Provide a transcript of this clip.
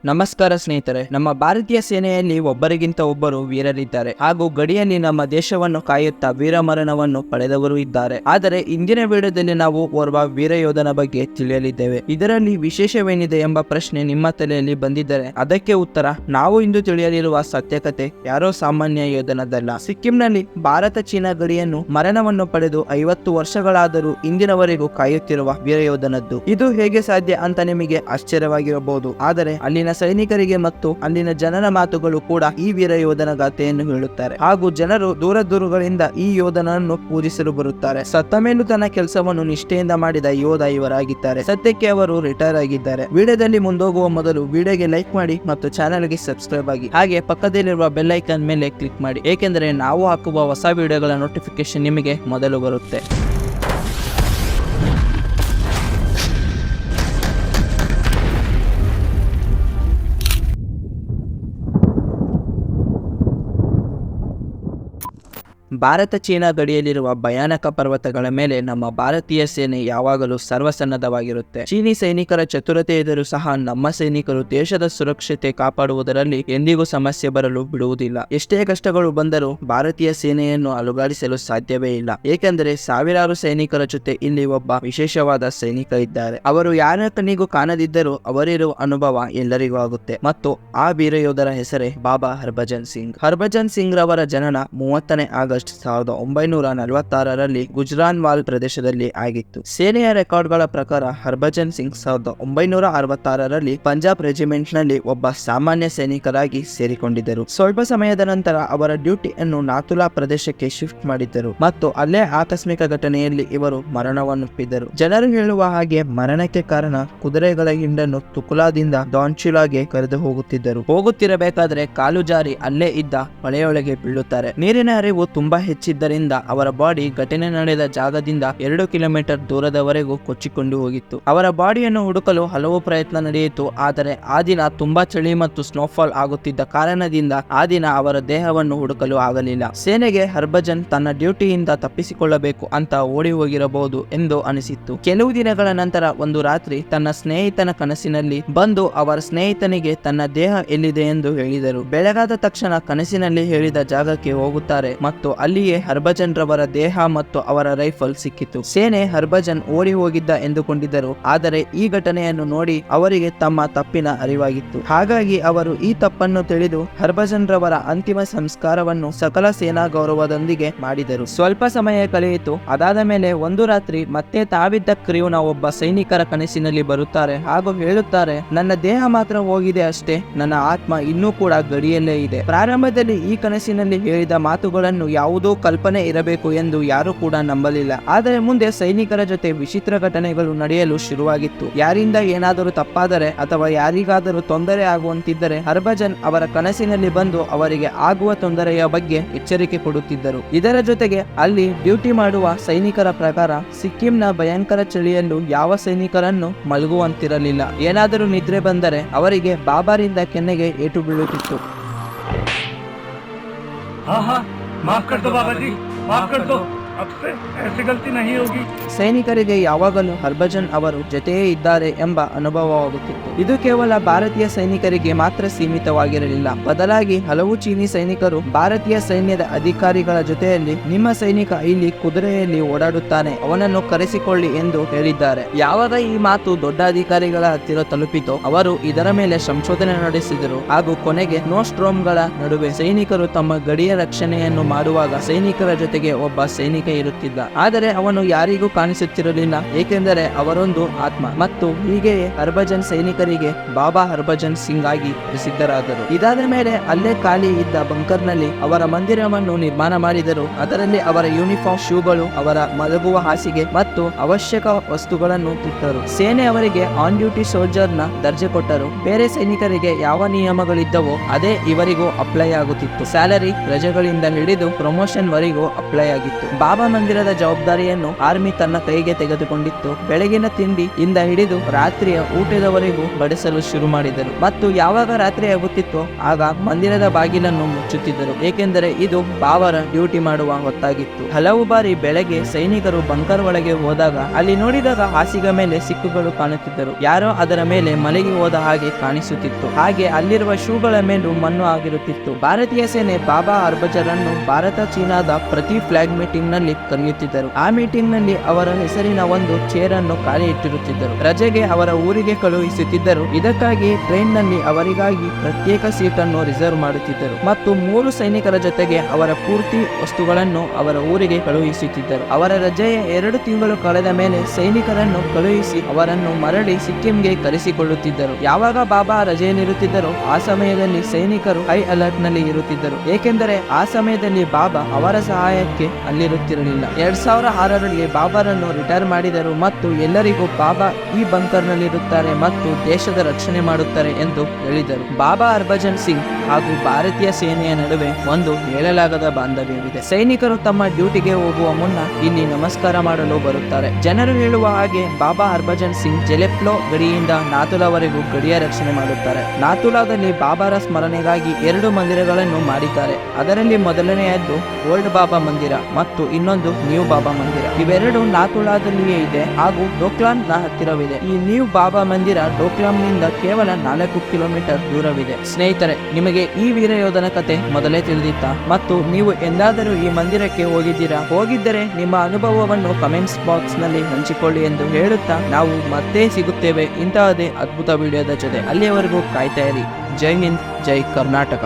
ನಮಸ್ಕಾರ ಸ್ನೇಹಿತರೆ, ನಮ್ಮ ಭಾರತೀಯ ಸೇನೆಯಲ್ಲಿ ಒಬ್ಬರಿಗಿಂತ ಒಬ್ಬರು ವೀರರಿದ್ದಾರೆ ಹಾಗೂ ಗಡಿಯಲ್ಲಿ ನಮ್ಮ ದೇಶವನ್ನು ಕಾಯುತ್ತಾ ವೀರಮರಣವನ್ನು ಪಡೆದವರು ಇದ್ದಾರೆ. ಆದರೆ ಇಂದಿನ ವಿಡಿಯೋದಲ್ಲಿ ನಾವು ಓರ್ವ ವೀರ ಯೋಧನ ಬಗ್ಗೆ ತಿಳಿಯಲಿದ್ದೇವೆ. ಇದರಲ್ಲಿ ವಿಶೇಷವೇನಿದೆ ಎಂಬ ಪ್ರಶ್ನೆ ನಿಮ್ಮ ತಲೆಯಲ್ಲಿ ಬಂದಿದ್ದರೆ ಅದಕ್ಕೆ ಉತ್ತರ ನಾವು ಇಂದು ತಿಳಿಯಲಿರುವ ಸತ್ಯಕತೆ ಯಾರೋ ಸಾಮಾನ್ಯ ಯೋಧನದಲ್ಲ. ಸಿಕ್ಕಿಂನಲ್ಲಿ ಭಾರತ ಚೀನಾ ಗಡಿಯನ್ನು ಮರಣವನ್ನು ಪಡೆದು 50 ವರ್ಷಗಳಾದರೂ ಇಂದಿನವರೆಗೂ ಕಾಯುತ್ತಿರುವ ವೀರ ಯೋಧನದ್ದು. ಇದು ಹೇಗೆ ಸಾಧ್ಯ ಅಂತ ನಿಮಗೆ ಆಶ್ಚರ್ಯವಾಗಿರಬಹುದು. ಆದರೆ ಅಲ್ಲಿನ ಸೈನಿಕರಿಗೆ ಮತ್ತು ಅಲ್ಲಿನ ಜನರ ಮಾತುಗಳು ಕೂಡ ಈ ವೀರ ಯೋಧನ ಗಾಥೆಯನ್ನು ಹೇಳುತ್ತಾರೆ ಹಾಗೂ ಜನರು ದೂರ ದೂರಗಳಿಂದ ಈ ಯೋಧನನ್ನು ಪೂಜಿಸಲು ಬರುತ್ತಾರೆ. ಸತ್ತ ಮೇಲೂ ತನ್ನ ಕೆಲಸವನ್ನು ನಿಷ್ಠೆಯಿಂದ ಮಾಡಿದ ಯೋಧ ಇವರಾಗಿದ್ದಾರೆ. ಸದ್ಯಕ್ಕೆ ಅವರು ರಿಟೈರ್ ಆಗಿದ್ದಾರೆ. ವಿಡಿಯೋದಲ್ಲಿ ಮುಂದೋಗುವ ಮೊದಲು ವಿಡಿಯೋಗೆ ಲೈಕ್ ಮಾಡಿ ಮತ್ತು ಚಾನೆಲ್ಗೆ ಸಬ್ಸ್ಕ್ರೈಬ್ ಆಗಿ, ಹಾಗೆ ಪಕ್ಕದಲ್ಲಿರುವ ಬೆಲ್ ಐಕಾನ್ ಮೇಲೆ ಕ್ಲಿಕ್ ಮಾಡಿ, ಏಕೆಂದರೆ ನಾವು ಹಾಕುವ ಹೊಸ ವಿಡಿಯೋಗಳ ನೋಟಿಫಿಕೇಶನ್ ನಿಮಗೆ ಮೊದಲು ಬರುತ್ತೆ. ಭಾರತ ಚೀನಾ ಗಡಿಯಲ್ಲಿರುವ ಭಯಾನಕ ಪರ್ವತಗಳ ಮೇಲೆ ನಮ್ಮ ಭಾರತೀಯ ಸೇನೆ ಯಾವಾಗಲೂ ಸರ್ವಸನ್ನದ್ಧವಾಗಿರುತ್ತೆ. ಚೀನಿ ಸೈನಿಕರ ಚತುರತೆ ಎದುರು ಸಹ ನಮ್ಮ ಸೈನಿಕರು ದೇಶದ ಸುರಕ್ಷತೆ ಕಾಪಾಡುವುದರಲ್ಲಿ ಎಂದಿಗೂ ಸಮಸ್ಯೆ ಬರಲು ಬಿಡುವುದಿಲ್ಲ. ಎಷ್ಟೇ ಕಷ್ಟಗಳು ಬಂದರೂ ಭಾರತೀಯ ಸೇನೆಯನ್ನು ಅಲುಗಾಡಿಸಲು ಸಾಧ್ಯವೇ ಇಲ್ಲ. ಏಕೆಂದರೆ ಸಾವಿರಾರು ಸೈನಿಕರ ಜೊತೆ ಇಲ್ಲಿ ಒಬ್ಬ ವಿಶೇಷವಾದ ಸೈನಿಕ ಇದ್ದಾರೆ. ಅವರು ಯಾರ ಕಣ್ಣಿಗೂ ಕಾಣದಿದ್ದರೂ ಅವರಿರುವ ಅನುಭವ ಎಲ್ಲರಿಗೂ ಆಗುತ್ತೆ. ಮತ್ತು ಆ ವೀರ ಯೋಧರ ಹೆಸರೇ ಬಾಬಾ ಹರ್ಭಜನ್ ಸಿಂಗ್. ಹರ್ಭಜನ್ ಸಿಂಗ್ ರವರ ಜನನ 30ನೇ ಆಗಸ್ಟ್ 1946ರಲ್ಲಿ ಗುಜ್ರಾನ್ವಾಲ್ ಪ್ರದೇಶದಲ್ಲಿ ಆಗಿತ್ತು. ಸೇನೆಯ ರೆಕಾರ್ಡ್ಗಳ ಪ್ರಕಾರ ಹರ್ಭಜನ್ ಸಿಂಗ್ 1966ರಲ್ಲಿ ಪಂಜಾಬ್ ರೆಜಿಮೆಂಟ್ ನಲ್ಲಿ ಒಬ್ಬ ಸಾಮಾನ್ಯ ಸೈನಿಕರಾಗಿ ಸೇರಿಕೊಂಡಿದ್ದರು. ಸ್ವಲ್ಪ ಸಮಯದ ನಂತರ ಅವರ ಡ್ಯೂಟಿಯನ್ನು ನಾಥುಲಾ ಪ್ರದೇಶಕ್ಕೆ ಶಿಫ್ಟ್ ಮಾಡಿದ್ದರು ಮತ್ತು ಅಲ್ಲೇ ಆಕಸ್ಮಿಕ ಘಟನೆಯಲ್ಲಿ ಇವರು ಮರಣವನ್ನಪ್ಪಿದ್ದರು. ಜನರು ಹೇಳುವ ಹಾಗೆ ಮರಣಕ್ಕೆ ಕಾರಣ ಕುದುರೆಗಳ ಹಿಂಡನ್ನು ತುಕುಲಾದಿಂದ ಡಾನ್ಚುಲಾಗೆ ಕರೆದು ಹೋಗುತ್ತಿರಬೇಕಾದ್ರೆ ಕಾಲು ಜಾರಿ ಅಲ್ಲೇ ಇದ್ದ ಹೊಳೆಯೊಳಗೆ ಬೀಳುತ್ತಾರೆ. ನೀರಿನ ಹರಿವು ತುಂಬಾ ಹೆಚ್ಚಿದ್ದರಿಂದ ಅವರ ಬಾಡಿ ಘಟನೆ ನಡೆದ ಜಾಗದಿಂದ 2 ಕಿಲೋಮೀಟರ್ ದೂರದವರೆಗೂ ಕೊಚ್ಚಿಕೊಂಡು ಹೋಗಿತ್ತು. ಅವರ ಬಾಡಿಯನ್ನು ಹುಡುಕಲು ಹಲವು ಪ್ರಯತ್ನ ನಡೆಯಿತು. ಆದರೆ ಆ ದಿನ ತುಂಬಾ ಚಳಿ ಮತ್ತು ಸ್ನೋಫಾಲ್ ಆಗುತ್ತಿದ್ದ ಕಾರಣದಿಂದ ಆ ದಿನ ಅವರ ದೇಹವನ್ನು ಹುಡುಕಲು ಆಗಲಿಲ್ಲ. ಸೇನೆಗೆ ಹರ್ಭಜನ್ ತನ್ನ ಡ್ಯೂಟಿಯಿಂದ ತಪ್ಪಿಸಿಕೊಳ್ಳಬೇಕು ಅಂತ ಓಡಿ ಹೋಗಿರಬಹುದು ಎಂದು ಅನಿಸಿತ್ತು. ಕೆಲವು ದಿನಗಳ ನಂತರ ಒಂದು ರಾತ್ರಿ ತನ್ನ ಸ್ನೇಹಿತನ ಕನಸಿನಲ್ಲಿ ಬಂದು ಅವರ ಸ್ನೇಹಿತನಿಗೆ ತನ್ನ ದೇಹ ಎಲ್ಲಿದೆ ಎಂದು ಹೇಳಿದರು. ಬೆಳಗಾದ ತಕ್ಷಣ ಕನಸಿನಲ್ಲಿ ಹೇಳಿದ ಜಾಗಕ್ಕೆ ಹೋಗುತ್ತಾರೆ ಮತ್ತು ಅಲ್ಲಿಯೇ ಹರ್ಭಜನ್ ರವರ ದೇಹ ಮತ್ತು ಅವರ ರೈಫಲ್ ಸಿಕ್ಕಿತು. ಸೇನೆ ಹರ್ಭಜನ್ ಓಡಿ ಹೋಗಿದ್ದ ಎಂದುಕೊಂಡಿದ್ದರು. ಆದರೆ ಈ ಘಟನೆಯನ್ನು ನೋಡಿ ಅವರಿಗೆ ತಮ್ಮ ತಪ್ಪಿನ ಅರಿವಾಗಿತ್ತು. ಹಾಗಾಗಿ ಅವರು ಈ ತಪ್ಪನ್ನು ತಿಳಿದು ಹರ್ಭಜನ್ ರವರ ಅಂತಿಮ ಸಂಸ್ಕಾರವನ್ನು ಸಕಲ ಸೇನಾ ಗೌರವದೊಂದಿಗೆ ಮಾಡಿದರು. ಸ್ವಲ್ಪ ಸಮಯ ಕಳೆಯಿತು. ಅದಾದ ಮೇಲೆ ಒಂದು ರಾತ್ರಿ ಮತ್ತೆ ತಾವಿದ್ದ ಕ್ರೀವ್ನ ಒಬ್ಬ ಸೈನಿಕರ ಕನಸಿನಲ್ಲಿ ಬರುತ್ತಾರೆ ಹಾಗೂ ಹೇಳುತ್ತಾರೆ, ನನ್ನ ದೇಹ ಮಾತ್ರ ಹೋಗಿದೆ ಅಷ್ಟೇ, ನನ್ನ ಆತ್ಮ ಇನ್ನೂ ಕೂಡ ಗಡಿಯಲ್ಲೇ ಇದೆ. ಪ್ರಾರಂಭದಲ್ಲಿ ಈ ಕನಸಿನಲ್ಲಿ ಹೇಳಿದ ಮಾತುಗಳನ್ನು ಯಾವುದೋ ಕಲ್ಪನೆ ಇರಬೇಕು ಎಂದು ಯಾರು ಕೂಡ ನಂಬಲಿಲ್ಲ. ಆದರೆ ಮುಂದೆ ಸೈನಿಕರ ಜೊತೆ ವಿಚಿತ್ರ ಘಟನೆಗಳು ನಡೆಯಲು ಶುರುವಾಗಿತ್ತು. ಯಾರಿಂದ ಏನಾದರೂ ತಪ್ಪಾದರೆ ಅಥವಾ ಯಾರಿಗಾದರೂ ತೊಂದರೆ ಆಗುವಂತಿದ್ದರೆ ಹರ್ಭಜನ್ ಅವರ ಕನಸಿನಲ್ಲಿ ಬಂದು ಅವರಿಗೆ ಆಗುವ ತೊಂದರೆಯ ಬಗ್ಗೆ ಎಚ್ಚರಿಕೆ ಕೊಡುತ್ತಿದ್ದರು. ಇದರ ಜೊತೆಗೆ ಅಲ್ಲಿ ಡ್ಯೂಟಿ ಮಾಡುವ ಸೈನಿಕರ ಪ್ರಕಾರ ಸಿಕ್ಕಿಂನ ಭಯಂಕರ ಚಳಿಯಲ್ಲೂ ಯಾವ ಸೈನಿಕರನ್ನು ಮಲಗುವಂತಿರಲಿಲ್ಲ. ಏನಾದರೂ ನಿದ್ರೆ ಬಂದರೆ ಅವರಿಗೆ ಬಾಬಾರಿಂದ ಕೆನ್ನೆಗೆ ಏಟು ಬೀಳುತ್ತಿತ್ತು. माफ कर दो बाबा जी, माफ कर दो, अब से ऐसी गलती नहीं होगी. ಸೈನಿಕರಿಗೆ ಯಾವಾಗಲೂ ಹರ್ಭಜನ್ ಅವರು ಜೊತೆಯೇ ಇದ್ದಾರೆ ಎಂಬ ಅನುಭವವಾಗುತ್ತಿತ್ತು. ಇದು ಕೇವಲ ಭಾರತೀಯ ಸೈನಿಕರಿಗೆ ಮಾತ್ರ ಸೀಮಿತವಾಗಿರಲಿಲ್ಲ. ಬದಲಾಗಿ ಹಲವು ಚೀನಿ ಸೈನಿಕರು ಭಾರತೀಯ ಸೈನ್ಯದ ಅಧಿಕಾರಿಗಳ ಜೊತೆಯಲ್ಲಿ ನಿಮ್ಮ ಸೈನಿಕ ಇಲ್ಲಿ ಕುದುರೆಯಲ್ಲಿ ಓಡಾಡುತ್ತಾನೆ, ಅವನನ್ನು ಕರೆಸಿಕೊಳ್ಳಿ ಎಂದು ಹೇಳಿದ್ದಾರೆ. ಯಾವಾಗ ಈ ಮಾತು ದೊಡ್ಡ ಅಧಿಕಾರಿಗಳ ಹತ್ತಿರ ತಲುಪಿತೋ ಅವರು ಇದರ ಮೇಲೆ ಸಂಶೋಧನೆ ನಡೆಸಿದರು ಹಾಗೂ ಕೊನೆಗೆ ನೋಸ್ಟ್ರೋಮ್ಗಳ ನಡುವೆ ಸೈನಿಕರು ತಮ್ಮ ಗಡಿಯ ರಕ್ಷಣೆಯನ್ನು ಮಾಡುವಾಗ ಸೈನಿಕರ ಜೊತೆಗೆ ಒಬ್ಬ ಸೈನಿಕ ಇರುತ್ತಿದ್ದ. ಆದರೆ ಅವನು ಯಾರಿಗೂ ಕಾಣಿಸುತ್ತಿರಲಿಲ್ಲ, ಏಕೆಂದರೆ ಅವರೊಂದು ಆತ್ಮ. ಮತ್ತು ಹೀಗೆಯೇ ಹರ್ಭಜನ್ ಸೈನಿಕರಿಗೆ ಬಾಬಾ ಹರ್ಭಜನ್ ಸಿಂಗ್ ಆಗಿ ಪ್ರಸಿದ್ಧರಾದರು. ಇದಾದ ಮೇಲೆ ಅಲ್ಲೇ ಖಾಲಿ ಇದ್ದ ಬಂಕರ್ನಲ್ಲಿ ಅವರ ಮಂದಿರವನ್ನು ನಿರ್ಮಾಣ ಮಾಡಿದರು. ಅದರಲ್ಲಿ ಅವರ ಯೂನಿಫಾರ್ಮ್, ಶೂಗಳು, ಅವರ ಮಲಗುವ ಹಾಸಿಗೆ ಮತ್ತು ಅವಶ್ಯಕ ವಸ್ತುಗಳನ್ನು ಇಟ್ಟರು. ಸೇನೆ ಅವರಿಗೆ ಆನ್ ಡ್ಯೂಟಿ ಸೋಲ್ಜರ್ ನ ದರ್ಜೆ ಕೊಟ್ಟರು. ಬೇರೆ ಸೈನಿಕರಿಗೆ ಯಾವ ನಿಯಮಗಳಿದ್ದವೋ ಅದೇ ಇವರಿಗೂ ಅಪ್ಲೈ ಆಗುತ್ತಿತ್ತು. ಸ್ಯಾಲರಿ, ರಜೆಗಳಿಂದ ಹಿಡಿದು ಪ್ರಮೋಷನ್ ವರೆಗೂ ಅಪ್ಲೈ ಆಗಿತ್ತು. ಬಾಬಾ ಬಾಬಾ ಮಂದಿರದ ಜವಾಬ್ದಾರಿಯನ್ನು ಆರ್ಮಿ ತನ್ನ ಕೈಗೆ ತೆಗೆದುಕೊಂಡಿತ್ತು. ಬೆಳಗಿನ ತಿಂಡಿ ಇಂದ ಹಿಡಿದು ರಾತ್ರಿಯ ಊಟದವರೆಗೂ ಬಡಿಸಲು ಶುರು ಮಾಡಿದರು ಮತ್ತು ಯಾವಾಗ ರಾತ್ರಿ ಆಗುತ್ತಿತ್ತೋ ಆಗ ಮಂದಿರದ ಬಾಗಿಲನ್ನು ಮುಚ್ಚುತ್ತಿದ್ದರು, ಏಕೆಂದರೆ ಇದು ಬಾಬರ ಡ್ಯೂಟಿ ಮಾಡುವ ಹೊತ್ತಾಗಿತ್ತು. ಹಲವು ಬಾರಿ ಬೆಳಗ್ಗೆ ಸೈನಿಕರು ಬಂಕರ್ ಒಳಗೆ ಹೋದಾಗ ಅಲ್ಲಿ ನೋಡಿದಾಗ ಹಾಸಿಗೆ ಮೇಲೆ ಸಿಕ್ಕುಗಳು ಕಾಣುತ್ತಿದ್ದರು. ಯಾರೋ ಅದರ ಮೇಲೆ ಮಲಗಿ ಹೋದ ಹಾಗೆ ಕಾಣಿಸುತ್ತಿತ್ತು. ಹಾಗೆ ಅಲ್ಲಿರುವ ಶೂಗಳ ಮೇಲೂ ಮಣ್ಣು ಆಗಿರುತ್ತಿತ್ತು. ಭಾರತೀಯ ಸೇನೆ ಬಾಬಾ ಹರ್ಭಜನರನ್ನು ಭಾರತ ಚೀನಾದ ಪ್ರತಿ ಫ್ಲಾಗ್ ಮೀಟಿಂಗ್ ನಲ್ಲಿ ಕರೆಯುತ್ತಿದ್ದರು. ಆ ಮೀಟಿಂಗ್ ನಲ್ಲಿ ಅವರ ಹೆಸರಿನ ಒಂದು ಚೇರ್ ಅನ್ನು ಖಾಲಿ ಇಟ್ಟಿರುತ್ತಿದ್ದರು. ರಜೆಗೆ ಅವರ ಊರಿಗೆ ಕಳುಹಿಸುತ್ತಿದ್ದರು. ಇದಕ್ಕಾಗಿ ಟ್ರೈನ್ ನಲ್ಲಿ ಅವರಿಗಾಗಿ ಪ್ರತ್ಯೇಕ ಸೀಟ್ ಅನ್ನು ರಿಸರ್ವ್ ಮಾಡುತ್ತಿದ್ದರು ಮತ್ತು 3 ಸೈನಿಕರ ಜೊತೆಗೆ ಅವರ ಪೂರ್ತಿ ವಸ್ತುಗಳನ್ನು ಅವರ ಊರಿಗೆ ಕಳುಹಿಸುತ್ತಿದ್ದರು. ಅವರ ರಜೆಯ 2 ತಿಂಗಳು ಕಳೆದ ಮೇಲೆ ಸೈನಿಕರನ್ನು ಕಳುಹಿಸಿ ಅವರನ್ನು ಮರಳಿ ಸಿಕ್ಕಿಂಗೆ ಕರೆಸಿಕೊಳ್ಳುತ್ತಿದ್ದರು. ಯಾವಾಗ ಬಾಬಾ ರಜೆಯಲ್ಲಿರುತ್ತಿದ್ದರೋ ಆ ಸಮಯದಲ್ಲಿ ಸೈನಿಕರು ಹೈ ಅಲರ್ಟ್ ನಲ್ಲಿ ಇರುತ್ತಿದ್ದರು, ಏಕೆಂದರೆ ಆ ಸಮಯದಲ್ಲಿ ಬಾಬಾ ಅವರ ಸಹಾಯಕ್ಕೆ ಅಲ್ಲಿರುತ್ತಿರಲಿಲ್ಲ. 2006ರಲ್ಲಿ ಬಾಬಾರನ್ನು ರಿಟೈರ್ ಮಾಡಿದರು ಮತ್ತು ಎಲ್ಲರಿಗೂ ಬಾಬಾ ಈ ಬಂಕರ್ ನಲ್ಲಿರುತ್ತಾರೆ ಮತ್ತು ದೇಶದ ರಕ್ಷಣೆ ಮಾಡುತ್ತಾರೆ ಎಂದು ಹೇಳಿದರು. ಬಾಬಾ ಹರ್ಭಜನ್ ಸಿಂಗ್ ಹಾಗೂ ಭಾರತೀಯ ಸೇನೆಯ ನಡುವೆ ಒಂದು ಹೇಳಲಾಗದ ಬಾಂಧವ್ಯವಿದೆ. ಸೈನಿಕರು ತಮ್ಮ ಡ್ಯೂಟಿಗೆ ಹೋಗುವ ಮುನ್ನ ಇಲ್ಲಿ ನಮಸ್ಕಾರ ಮಾಡಲು ಬರುತ್ತಾರೆ. ಜನರು ಹೇಳುವ ಹಾಗೆ ಬಾಬಾ ಹರ್ಭಜನ್ ಸಿಂಗ್ ಜೆಲೆಪ್ಲೋ ಗಡಿಯಿಂದ ನಾಥುಲಾವರೆಗೂ ಗಡಿಯ ರಕ್ಷಣೆ ಮಾಡುತ್ತಾರೆ. ನಾಥುಲಾದಲ್ಲಿ ಬಾಬಾರ ಸ್ಮರಣೆಗಾಗಿ 2 ಮಂದಿರಗಳನ್ನು ಮಾಡಿದ್ದಾರೆ. ಅದರಲ್ಲಿ ಮೊದಲನೆಯದ್ದು ಓಲ್ಡ್ ಬಾಬಾ ಮಂದಿರ ಮತ್ತು ಇನ್ನೊಂದು ನ್ಯೂ ಬಾಬಾ ಮಂದಿರ. ಇವೆರಡು ನಾಥುಲಾದಲ್ಲಿಯೇ ಇದೆ ಹಾಗೂ ಡೋಕ್ಲಾಮ್ ನ ಹತ್ತಿರವಿದೆ. ಈ ನ್ಯೂ ಬಾಬಾ ಮಂದಿರ ಡೋಕ್ಲಾಮ್ ನಿಂದ ಕೇವಲ 4 ಕಿಲೋಮೀಟರ್ ದೂರವಿದೆ. ಸ್ನೇಹಿತರೆ, ನಿಮಗೆ ಈ ವೀರಯೋಧನ ಕತೆ ಮೊದಲೇ ತಿಳಿದಿತ್ತಾ? ಮತ್ತು ನೀವು ಎಂದಾದರೂ ಈ ಮಂದಿರಕ್ಕೆ ಹೋಗಿದ್ದೀರಾ? ಹೋಗಿದ್ದರೆ ನಿಮ್ಮ ಅನುಭವವನ್ನು ಕಮೆಂಟ್ಸ್ ಬಾಕ್ಸ್ ನಲ್ಲಿ ಹಂಚಿಕೊಳ್ಳಿ ಎಂದು ಹೇಳುತ್ತಾ ನಾವು ಮತ್ತೆ ಸಿಗುತ್ತೇವೆ ಇಂತಹದೇ ಅದ್ಭುತ ವಿಡಿಯೋದ ಜೊತೆ. ಅಲ್ಲಿಯವರೆಗೂ ಕಾಯ್ತಾ ಇರಿ. ಜೈ ಹಿಂದ್, ಜೈ ಕರ್ನಾಟಕ.